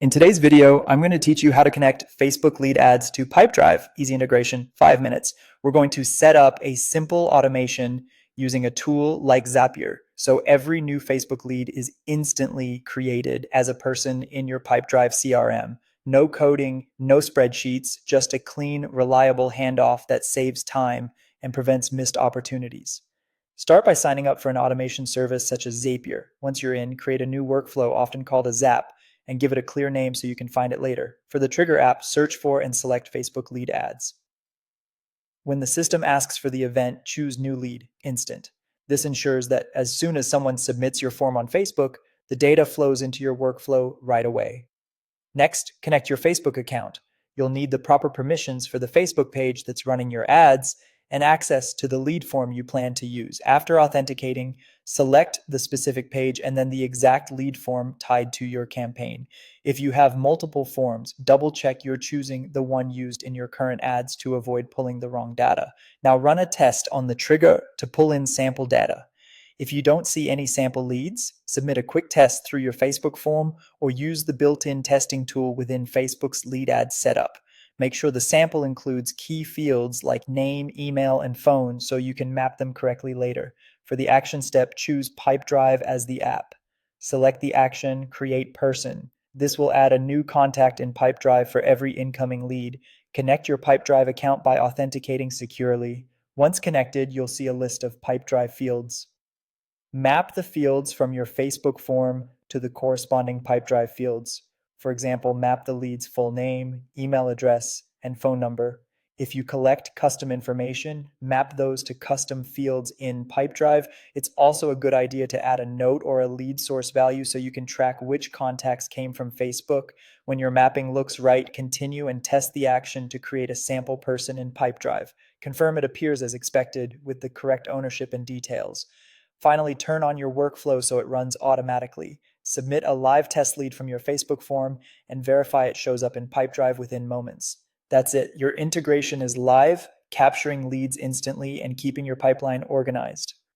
In today's video, I'm going to teach you how to connect Facebook lead ads to Pipedrive. Easy integration, 5 minutes. We're going to set up a simple automation using a tool like Zapier. So every new Facebook lead is instantly created as a person in your Pipedrive CRM. No coding, no spreadsheets, just a clean, reliable handoff that saves time and prevents missed opportunities. Start by signing up for an automation service such as Zapier. Once you're in, create a new workflow, often called a Zap, and give it a clear name so you can find it later. For the Trigger app, search for and select Facebook lead ads. When the system asks for the event, choose New Lead, Instant. This ensures that as soon as someone submits your form on Facebook, the data flows into your workflow right away. Next, connect your Facebook account. You'll need the proper permissions for the Facebook page that's running your ads and access to the lead form you plan to use. After authenticating, select the specific page and then the exact lead form tied to your campaign. If you have multiple forms, double check you're choosing the one used in your current ads to avoid pulling the wrong data. Now run a test on the trigger to pull in sample data. If you don't see any sample leads, submit a quick test through your Facebook form or use the built-in testing tool within Facebook's lead ad setup. Make sure the sample includes key fields like name, email, and phone so you can map them correctly later. For the action step, choose Pipedrive as the app. Select the action, Create Person. This will add a new contact in Pipedrive for every incoming lead. Connect your Pipedrive account by authenticating securely. Once connected, you'll see a list of Pipedrive fields. Map the fields from your Facebook form to the corresponding Pipedrive fields. For example, map the lead's full name, email address, and phone number. If you collect custom information, map those to custom fields in Pipedrive. It's also a good idea to add a note or a lead source value so you can track which contacts came from Facebook. When your mapping looks right, continue and test the action to create a sample person in Pipedrive. Confirm it appears as expected with the correct ownership and details. Finally, turn on your workflow so it runs automatically. Submit a live test lead from your Facebook form and verify it shows up in Pipedrive within moments. That's it. Your integration is live, capturing leads instantly and keeping your pipeline organized.